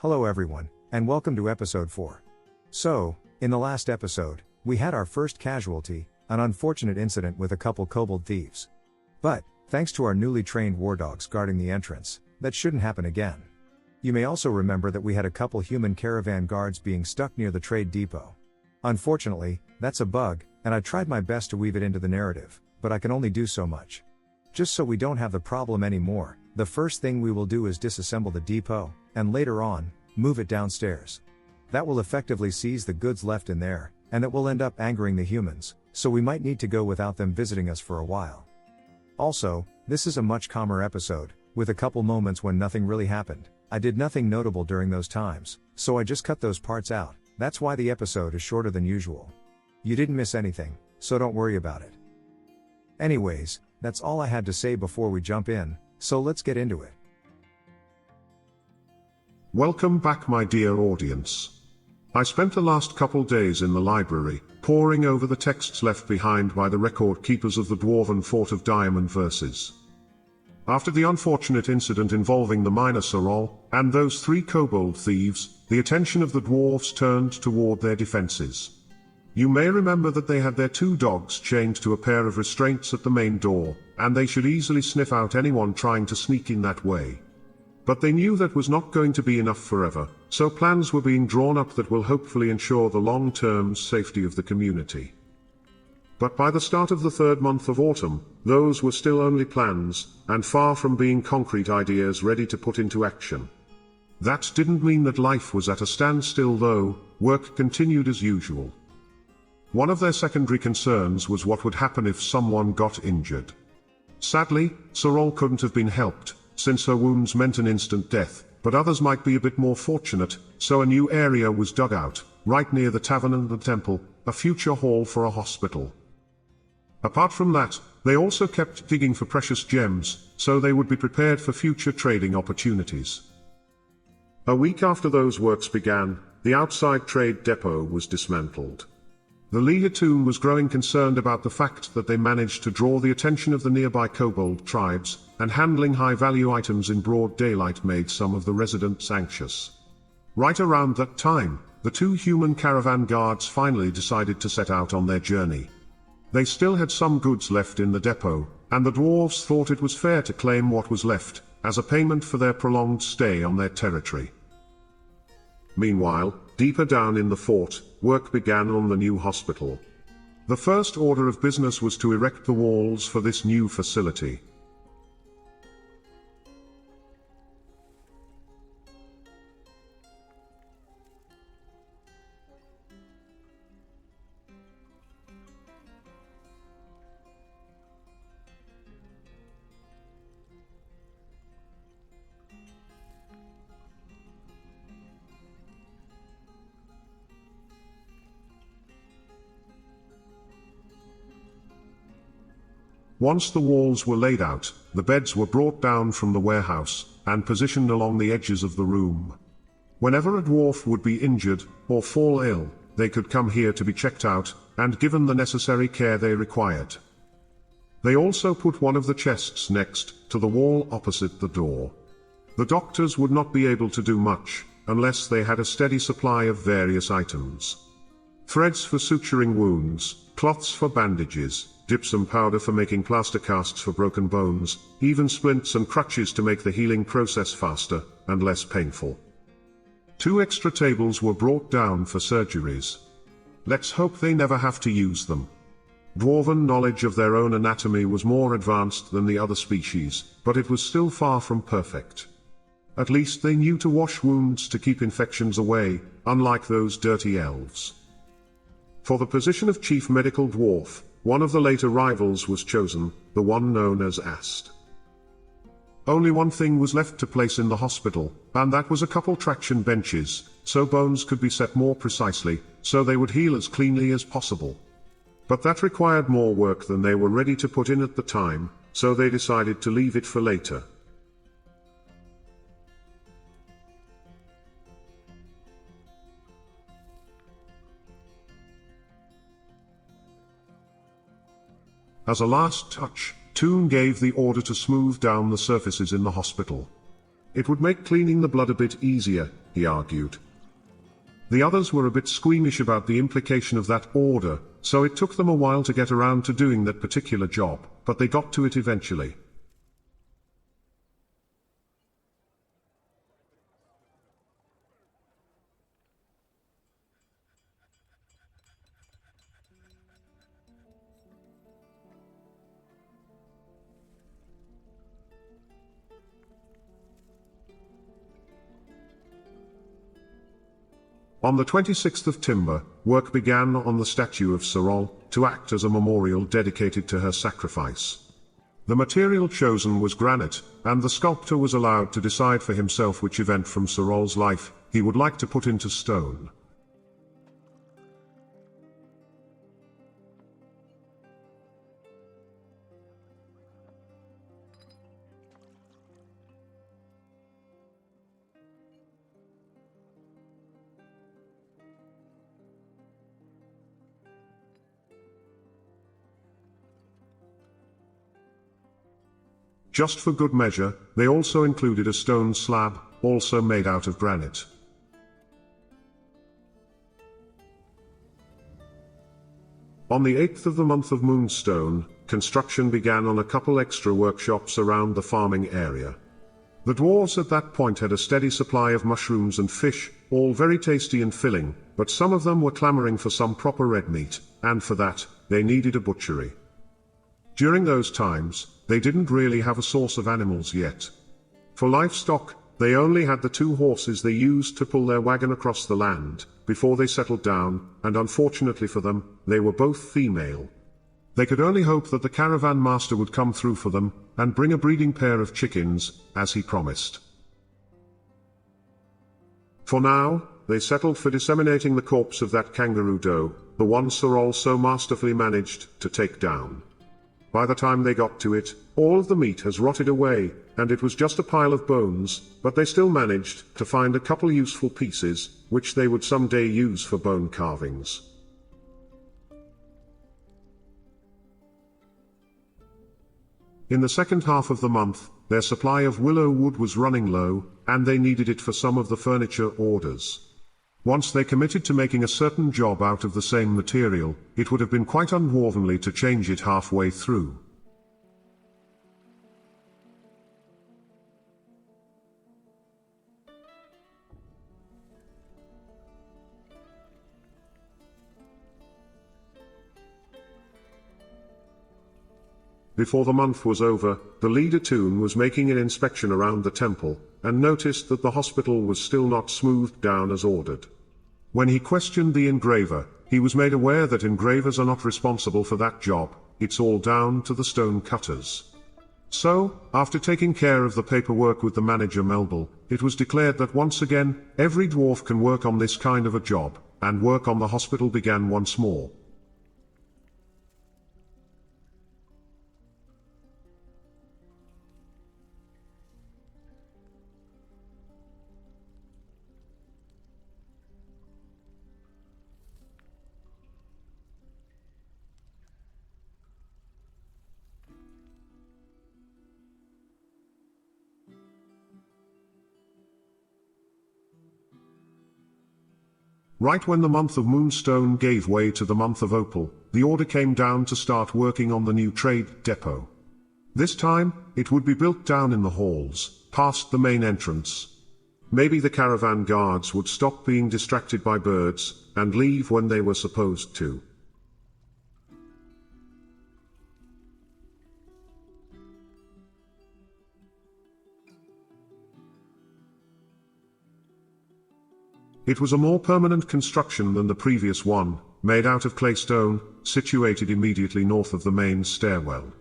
Hello everyone, and welcome to episode 4. So, in the last episode, we had our first casualty, an unfortunate incident with a couple kobold thieves. But, thanks to our newly trained war dogs guarding the entrance, that shouldn't happen again. You may also remember that we had a couple human caravan guards being stuck near the trade depot. Unfortunately, that's a bug, and I tried my best to weave it into the narrative, but I can only do so much. Just so we don't have the problem anymore, the first thing we will do is disassemble the depot, and later on, move it downstairs. That will effectively seize the goods left in there, and it will end up angering the humans, so we might need to go without them visiting us for a while. Also, this is a much calmer episode, with a couple moments when nothing really happened. I did nothing notable during those times, so I just cut those parts out. That's why the episode is shorter than usual. You didn't miss anything, so don't worry about it. Anyways, that's all I had to say before we jump in, so let's get into it. Welcome back, my dear audience. I spent the last couple days in the library, poring over the texts left behind by the record keepers of the Dwarven Fort of Diamond Verses. After the unfortunate incident involving the miner Sorol, and those 3 kobold thieves, the attention of the dwarves turned toward their defenses. You may remember that they had their 2 dogs chained to a pair of restraints at the main door, and they should easily sniff out anyone trying to sneak in that way. But they knew that was not going to be enough forever, so plans were being drawn up that will hopefully ensure the long-term safety of the community. But by the start of the 3rd month of autumn, those were still only plans, and far from being concrete ideas ready to put into action. That didn't mean that life was at a standstill though, work continued as usual. One of their secondary concerns was what would happen if someone got injured. Sadly, Sorol couldn't have been helped, since her wounds meant an instant death, but others might be a bit more fortunate, so a new area was dug out, right near the tavern and the temple, a future hall for a hospital. Apart from that, they also kept digging for precious gems, so they would be prepared for future trading opportunities. A week after those works began, the outside trade depot was dismantled. The Lehatun was growing concerned about the fact that they managed to draw the attention of the nearby kobold tribes, and handling high-value items in broad daylight made some of the residents anxious. Right around that time, the 2 human caravan guards finally decided to set out on their journey. They still had some goods left in the depot, and the dwarves thought it was fair to claim what was left, as a payment for their prolonged stay on their territory. Meanwhile, deeper down in the fort, work began on the new hospital. The first order of business was to erect the walls for this new facility. Once the walls were laid out, the beds were brought down from the warehouse, and positioned along the edges of the room. Whenever a dwarf would be injured, or fall ill, they could come here to be checked out, and given the necessary care they required. They also put one of the chests next to the wall opposite the door. The doctors would not be able to do much, unless they had a steady supply of various items. Threads for suturing wounds, cloths for bandages, gypsum powder for making plaster casts for broken bones, even splints and crutches to make the healing process faster, and less painful. 2 extra tables were brought down for surgeries. Let's hope they never have to use them. Dwarven knowledge of their own anatomy was more advanced than the other species, but it was still far from perfect. At least they knew to wash wounds to keep infections away, unlike those dirty elves. For the position of Chief Medical Dwarf, one of the late arrivals was chosen, the one known as Ast. Only one thing was left to place in the hospital, and that was a couple traction benches, so bones could be set more precisely, so they would heal as cleanly as possible. But that required more work than they were ready to put in at the time, so they decided to leave it for later. As a last touch, Toon gave the order to smooth down the surfaces in the hospital. It would make cleaning the blood a bit easier, he argued. The others were a bit squeamish about the implication of that order, so it took them a while to get around to doing that particular job, but they got to it eventually. On the 26th of Timber, work began on the statue of Sorol, to act as a memorial dedicated to her sacrifice. The material chosen was granite, and the sculptor was allowed to decide for himself which event from Sorol's life he would like to put into stone. Just for good measure, they also included a stone slab, also made out of granite. On the 8th of the month of Moonstone, construction began on a couple extra workshops around the farming area. The dwarves at that point had a steady supply of mushrooms and fish, all very tasty and filling, but some of them were clamoring for some proper red meat, and for that, they needed a butchery. During those times, they didn't really have a source of animals yet. For livestock, they only had the 2 horses they used to pull their wagon across the land, before they settled down, and unfortunately for them, they were both female. They could only hope that the caravan master would come through for them, and bring a breeding pair of chickens, as he promised. For now, they settled for disseminating the corpse of that kangaroo doe, the one Sorol so masterfully managed to take down. By the time they got to it, all of the meat has rotted away, and it was just a pile of bones, but they still managed to find a couple useful pieces, which they would someday use for bone carvings. In the second half of the month, their supply of willow wood was running low, and they needed it for some of the furniture orders. Once they committed to making a certain job out of the same material, it would have been quite undwarvenly to change it halfway through. Before the month was over, the leader Toon was making an inspection around the temple, and noticed that the hospital was still not smoothed down as ordered. When he questioned the engraver, he was made aware that engravers are not responsible for that job, it's all down to the stone cutters. So, after taking care of the paperwork with the manager Melbel, it was declared that once again, every dwarf can work on this kind of a job, and work on the hospital began once more. Right when the month of Moonstone gave way to the month of Opal, the order came down to start working on the new trade depot. This time, it would be built down in the halls, past the main entrance. Maybe the caravan guards would stop being distracted by birds, and leave when they were supposed to. It was a more permanent construction than the previous one, made out of clay stone, situated immediately north of the main stairwell.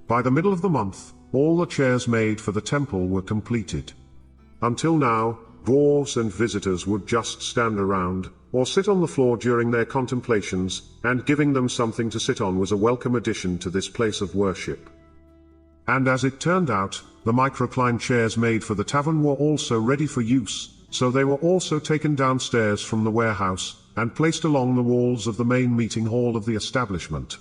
By the middle of the month, all the chairs made for the temple were completed. Until now, dwarves and visitors would just stand around, or sit on the floor during their contemplations, and giving them something to sit on was a welcome addition to this place of worship. And as it turned out, the microcline chairs made for the tavern were also ready for use, so they were also taken downstairs from the warehouse, and placed along the walls of the main meeting hall of the establishment.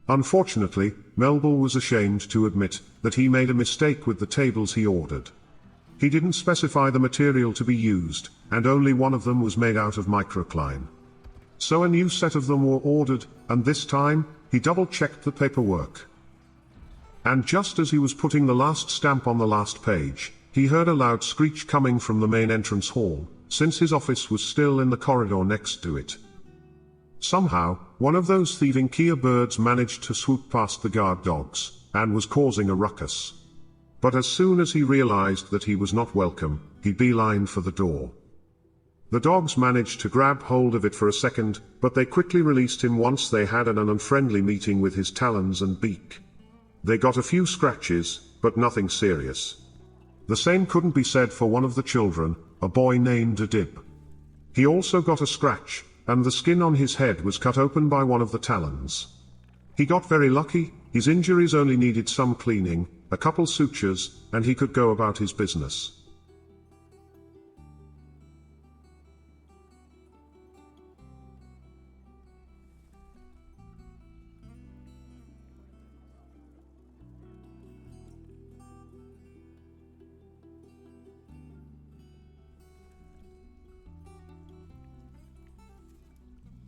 Unfortunately, Melbel was ashamed to admit that he made a mistake with the tables he ordered. He didn't specify the material to be used, and only one of them was made out of microcline. So a new set of them were ordered, and this time, he double-checked the paperwork. And just as he was putting the last stamp on the last page, he heard a loud screech coming from the main entrance hall, since his office was still in the corridor next to it. Somehow, one of those thieving Kia birds managed to swoop past the guard dogs, and was causing a ruckus. But as soon as he realized that he was not welcome, he beelined for the door. The dogs managed to grab hold of it for a second, but they quickly released him once they had an unfriendly meeting with his talons and beak. They got a few scratches, but nothing serious. The same couldn't be said for one of the children, a boy named Adib. He also got a scratch, and the skin on his head was cut open by one of the talons. He got very lucky, his injuries only needed some cleaning, a couple sutures, and he could go about his business.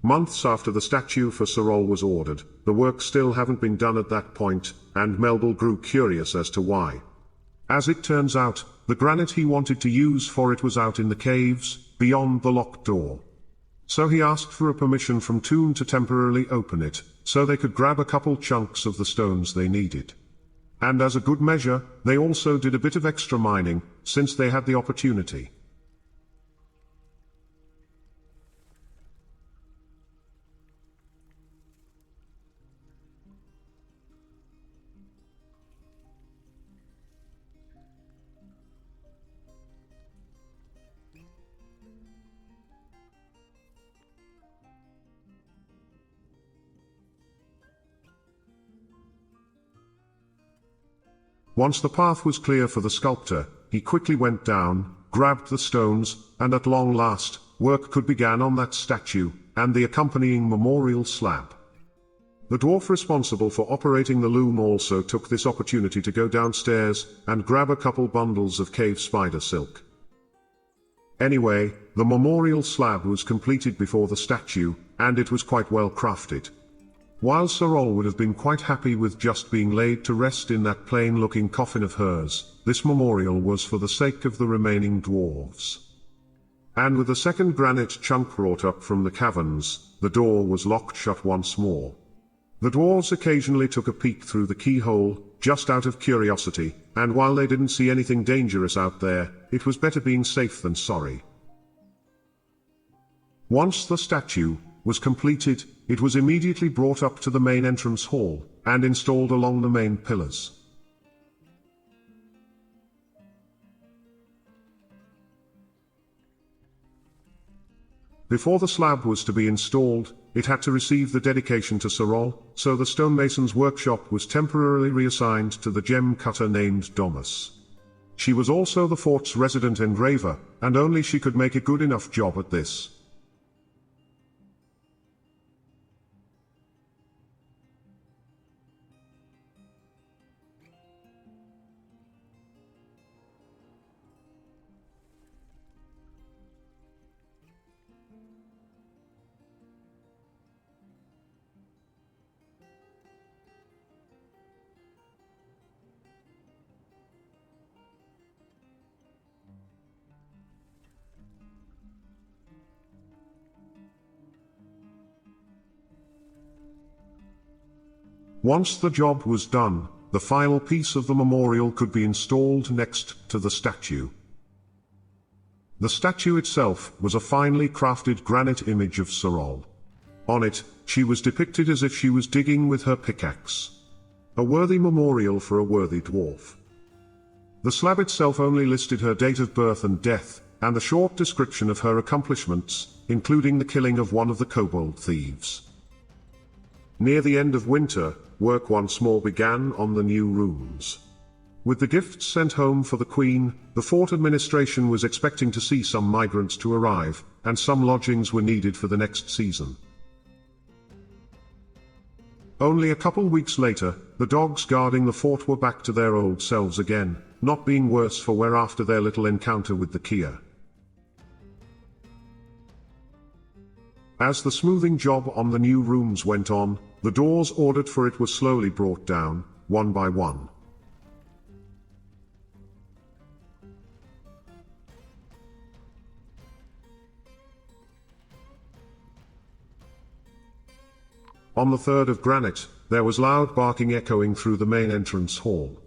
Months after the statue for Sorol was ordered, the work still hadn't been done at that point, and Melbel grew curious as to why. As it turns out, the granite he wanted to use for it was out in the caves, beyond the locked door. So he asked for a permission from Toon to temporarily open it, so they could grab a couple chunks of the stones they needed. And as a good measure, they also did a bit of extra mining, since they had the opportunity. Once the path was clear for the sculptor, he quickly went down, grabbed the stones, and at long last, work could begin on that statue, and the accompanying memorial slab. The dwarf responsible for operating the loom also took this opportunity to go downstairs, and grab a couple bundles of cave spider silk. Anyway, the memorial slab was completed before the statue, and it was quite well crafted. While Sorol would have been quite happy with just being laid to rest in that plain-looking coffin of hers, this memorial was for the sake of the remaining dwarves. And with the second granite chunk brought up from the caverns, the door was locked shut once more. The dwarves occasionally took a peek through the keyhole, just out of curiosity, and while they didn't see anything dangerous out there, it was better being safe than sorry. Once the statue was completed, it was immediately brought up to the main entrance hall, and installed along the main pillars. Before the slab was to be installed, it had to receive the dedication to Sorol, so the stonemason's workshop was temporarily reassigned to the gem cutter named Domus. She was also the fort's resident engraver, and only she could make a good enough job at this. Once the job was done, the final piece of the memorial could be installed next to the statue. The statue itself was a finely crafted granite image of Sorol. On it, she was depicted as if she was digging with her pickaxe. a worthy memorial for a worthy dwarf. The slab itself only listed her date of birth and death, and the short description of her accomplishments, including the killing of one of the kobold thieves. Near the end of winter, work once more began on the new rooms. With the gifts sent home for the Queen, the fort administration was expecting to see some migrants to arrive, and some lodgings were needed for the next season. Only a couple weeks later, the dogs guarding the fort were back to their old selves again, not being worse for wear after their little encounter with the Kia. As the smoothing job on the new rooms went on, the doors ordered for it were slowly brought down, one by one. On the 3rd of granite, there was loud barking echoing through the main entrance hall.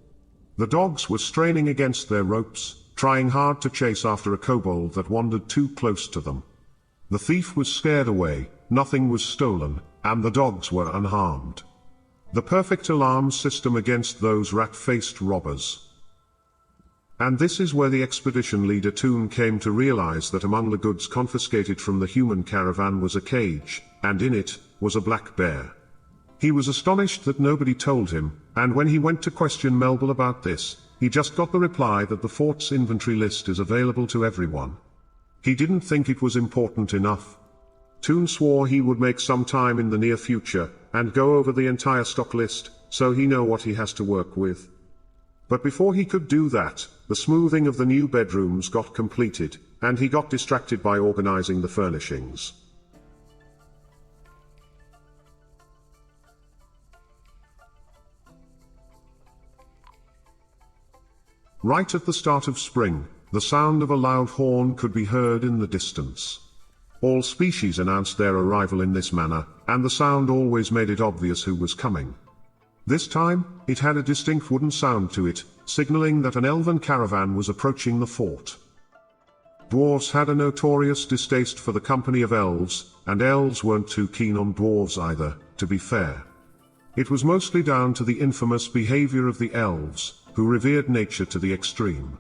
The dogs were straining against their ropes, trying hard to chase after a kobold that wandered too close to them. The thief was scared away, nothing was stolen, and the dogs were unharmed. The perfect alarm system against those rat-faced robbers. And this is where the expedition leader Toon came to realize that among the goods confiscated from the human caravan was a cage, and in it was a black bear. He was astonished that nobody told him, and when he went to question Melbel about this, he just got the reply that the fort's inventory list is available to everyone. He didn't think it was important enough. Toon swore he would make some time in the near future, and go over the entire stock list, so he know what he has to work with. But before he could do that, the smoothing of the new bedrooms got completed, and he got distracted by organizing the furnishings. Right at the start of spring, the sound of a loud horn could be heard in the distance. All species announced their arrival in this manner, and the sound always made it obvious who was coming. This time, it had a distinct wooden sound to it, signaling that an elven caravan was approaching the fort. Dwarves had a notorious distaste for the company of elves, and elves weren't too keen on dwarves either, to be fair. It was mostly down to the infamous behavior of the elves, who revered nature to the extreme.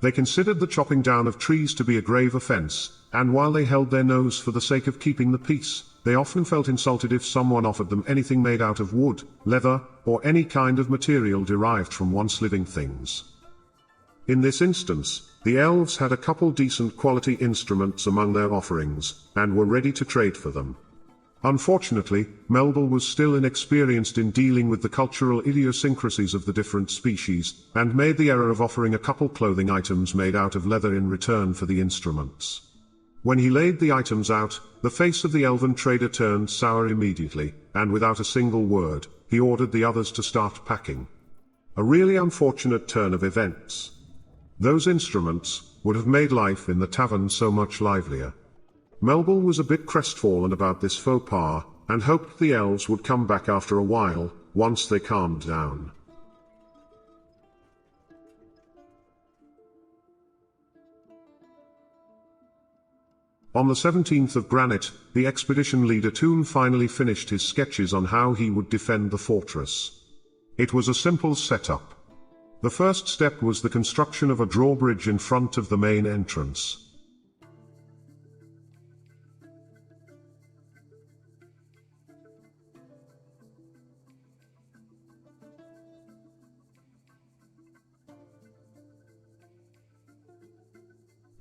They considered the chopping down of trees to be a grave offense, and while they held their nose for the sake of keeping the peace, they often felt insulted if someone offered them anything made out of wood, leather, or any kind of material derived from once living things. In this instance, the elves had a couple decent quality instruments among their offerings, and were ready to trade for them. Unfortunately, Melbel was still inexperienced in dealing with the cultural idiosyncrasies of the different species, and made the error of offering a couple clothing items made out of leather in return for the instruments. When he laid the items out, the face of the elven trader turned sour immediately, and without a single word, he ordered the others to start packing. A really unfortunate turn of events. Those instruments would have made life in the tavern so much livelier. Melbel was a bit crestfallen about this faux pas, and hoped the elves would come back after a while, once they calmed down. On the 17th of granite, the expedition leader Toon finally finished his sketches on how he would defend the fortress. It was a simple setup. The first step was the construction of a drawbridge in front of the main entrance.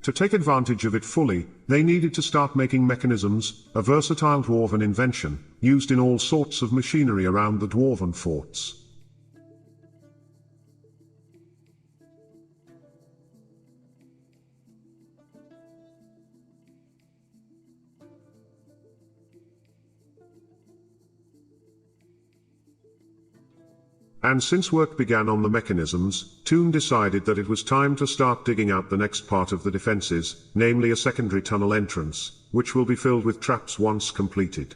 To take advantage of it fully, they needed to start making mechanisms, a versatile dwarven invention, used in all sorts of machinery around the dwarven forts. And since work began on the mechanisms, Toon decided that it was time to start digging out the next part of the defenses, namely a secondary tunnel entrance, which will be filled with traps once completed.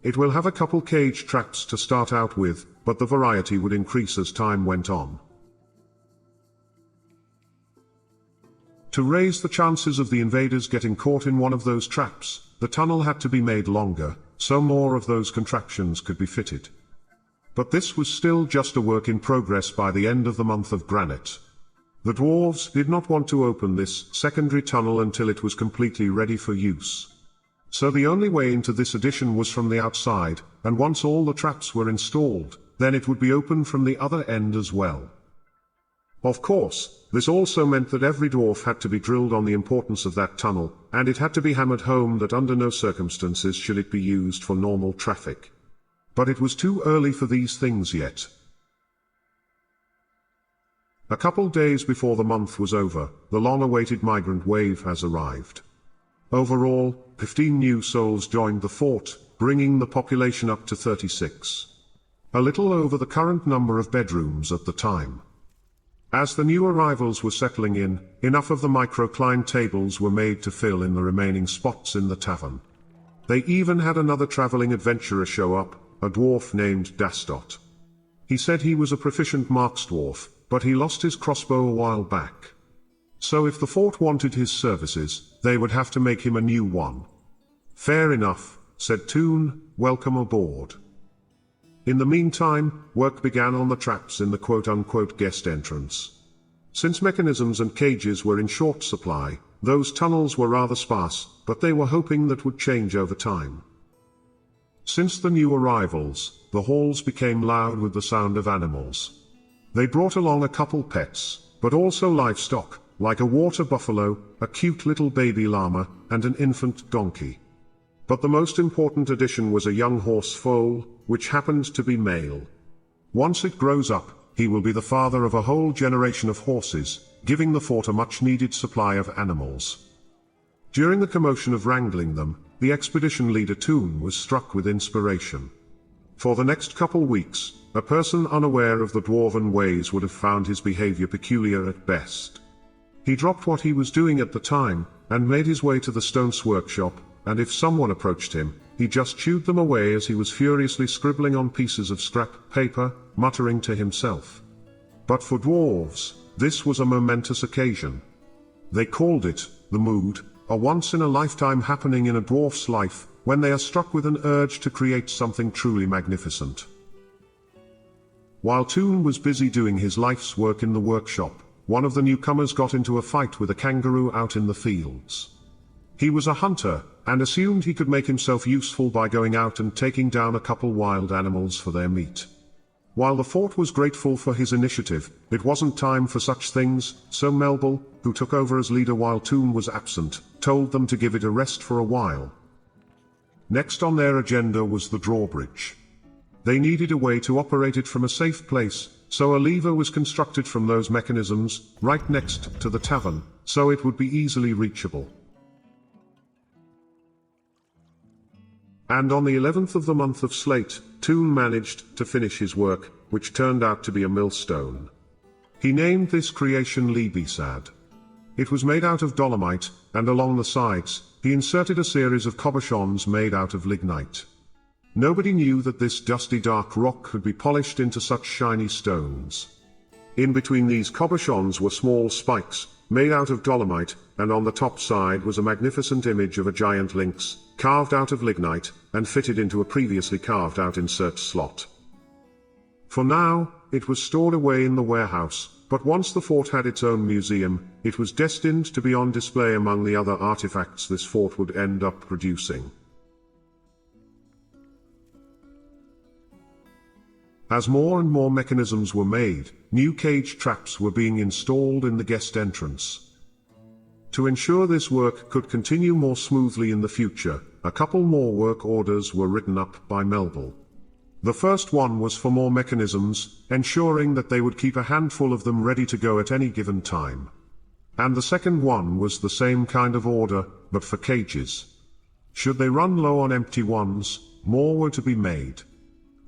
It will have a couple cage traps to start out with, but the variety would increase as time went on. To raise the chances of the invaders getting caught in one of those traps, the tunnel had to be made longer, so more of those contraptions could be fitted. But this was still just a work in progress by the end of the month of granite. The dwarves did not want to open this secondary tunnel until it was completely ready for use. So the only way into this addition was from the outside, and once all the traps were installed, then it would be open from the other end as well. Of course, this also meant that every dwarf had to be drilled on the importance of that tunnel, and it had to be hammered home that under no circumstances should it be used for normal traffic. But it was too early for these things yet. A couple days before the month was over, the long-awaited Migrant Wave has arrived. Overall, 15 new souls joined the fort, bringing the population up to 36. A little over the current number of bedrooms at the time. As the new arrivals were settling in, enough of the microcline tables were made to fill in the remaining spots in the tavern. They even had another traveling adventurer show up, a dwarf named Dastot. He said he was a proficient marks dwarf, but he lost his crossbow a while back. So if the fort wanted his services, they would have to make him a new one. Fair enough, said Toon, welcome aboard. In the meantime, work began on the traps in the quote-unquote guest entrance. Since mechanisms and cages were in short supply, those tunnels were rather sparse, but they were hoping that would change over time. Since the new arrivals, the halls became loud with the sound of animals. They brought along a couple pets, but also livestock, like a water buffalo, a cute little baby llama, and an infant donkey. But the most important addition was a young horse foal, which happened to be male. Once it grows up, he will be the father of a whole generation of horses, giving the fort a much-needed supply of animals. During the commotion of wrangling them, the expedition leader Toon was struck with inspiration. For the next couple weeks, a person unaware of the dwarven ways would have found his behavior peculiar at best. He dropped what he was doing at the time, and made his way to the stone's workshop, and if someone approached him, he just chewed them away as he was furiously scribbling on pieces of scrap paper, muttering to himself. But for dwarves, this was a momentous occasion. They called it the mood, a once-in-a-lifetime happening in a dwarf's life, when they are struck with an urge to create something truly magnificent. While Toon was busy doing his life's work in the workshop, one of the newcomers got into a fight with a kangaroo out in the fields. He was a hunter, and assumed he could make himself useful by going out and taking down a couple wild animals for their meat. While the fort was grateful for his initiative, it wasn't time for such things, so Melbel, who took over as leader while Toon was absent, told them to give it a rest for a while. Next on their agenda was the drawbridge. They needed a way to operate it from a safe place, so a lever was constructed from those mechanisms, right next to the tavern, so it would be easily reachable. And on the 11th of the month of Slate, Toon managed to finish his work, which turned out to be a millstone. He named this creation Libisad. It was made out of dolomite, and along the sides, he inserted a series of cabochons made out of lignite. Nobody knew that this dusty dark rock could be polished into such shiny stones. In between these cabochons were small spikes, made out of dolomite, and on the top side was a magnificent image of a giant lynx, carved out of lignite, and fitted into a previously carved out insert slot. For now, it was stored away in the warehouse, but once the fort had its own museum, it was destined to be on display among the other artifacts this fort would end up producing. As more and more mechanisms were made, new cage traps were being installed in the guest entrance. To ensure this work could continue more smoothly in the future, a couple more work orders were written up by Melbel. The first one was for more mechanisms, ensuring that they would keep a handful of them ready to go at any given time. And the second one was the same kind of order, but for cages. Should they run low on empty ones, more were to be made.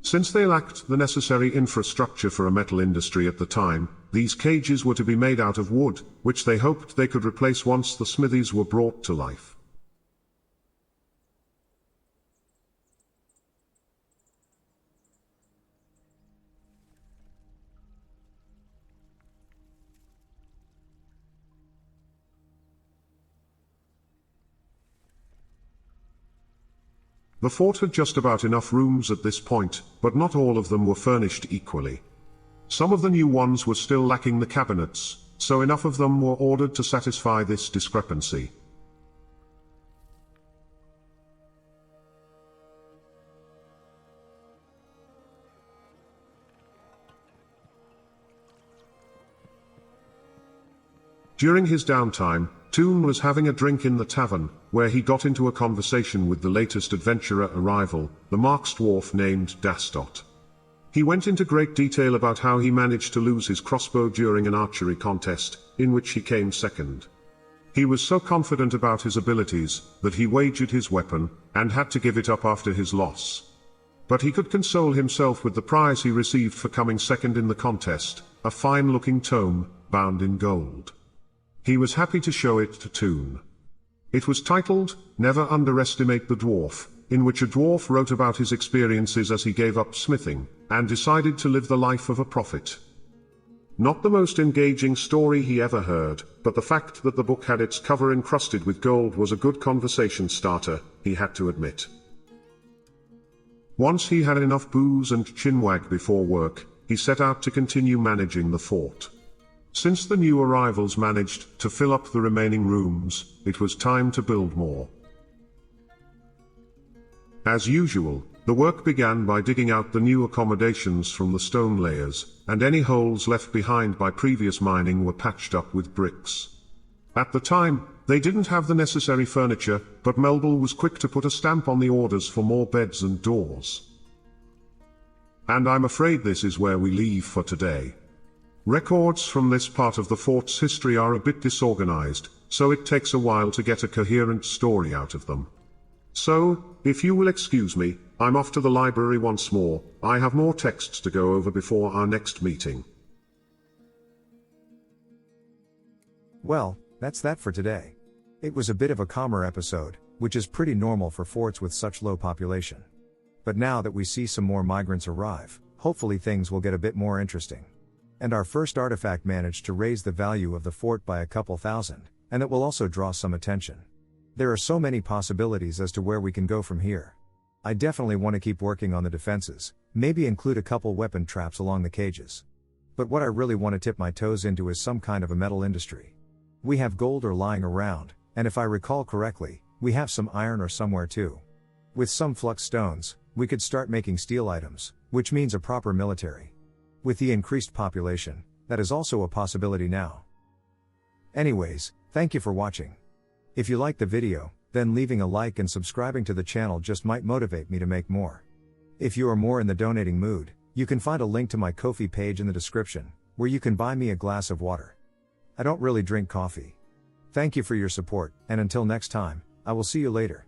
Since they lacked the necessary infrastructure for a metal industry at the time, these cages were to be made out of wood, which they hoped they could replace once the smithies were brought to life. The fort had just about enough rooms at this point, but not all of them were furnished equally. Some of the new ones were still lacking the cabinets, so enough of them were ordered to satisfy this discrepancy. During his downtime, Toon was having a drink in the tavern, where he got into a conversation with the latest adventurer arrival, the Mark's dwarf named Dastot. He went into great detail about how he managed to lose his crossbow during an archery contest, in which he came second. He was so confident about his abilities, that he wagered his weapon, and had to give it up after his loss. But he could console himself with the prize he received for coming second in the contest, a fine-looking tome, bound in gold. He was happy to show it to Toon. It was titled, Never Underestimate the Dwarf, in which a dwarf wrote about his experiences as he gave up smithing, and decided to live the life of a prophet. Not the most engaging story he ever heard, but the fact that the book had its cover encrusted with gold was a good conversation starter, he had to admit. Once he had enough booze and chinwag before work, he set out to continue managing the fort. Since the new arrivals managed to fill up the remaining rooms, it was time to build more. As usual, the work began by digging out the new accommodations from the stone layers, and any holes left behind by previous mining were patched up with bricks. At the time, they didn't have the necessary furniture, but Melbel was quick to put a stamp on the orders for more beds and doors. And I'm afraid this is where we leave for today. Records from this part of the fort's history are a bit disorganized, so it takes a while to get a coherent story out of them. So, if you will excuse me, I'm off to the library once more. I have more texts to go over before our next meeting. Well, that's that for today. It was a bit of a calmer episode, which is pretty normal for forts with such low population. But now that we see some more migrants arrive, hopefully things will get a bit more interesting. And our first artifact managed to raise the value of the fort by a couple thousand, and it will also draw some attention. There are so many possibilities as to where we can go from here. I definitely want to keep working on the defenses, maybe include a couple weapon traps along the cages. But what I really want to tip my toes into is some kind of a metal industry. We have gold or lying around, and if I recall correctly, we have some iron or somewhere too. With some flux stones, we could start making steel items, which means a proper military. With the increased population, that is also a possibility now. Anyways, thank you for watching. If you liked the video, then leaving a like and subscribing to the channel just might motivate me to make more. If you are more in the donating mood, you can find a link to my Ko-fi page in the description, where you can buy me a glass of water. I don't really drink coffee. Thank you for your support, and until next time, I will see you later.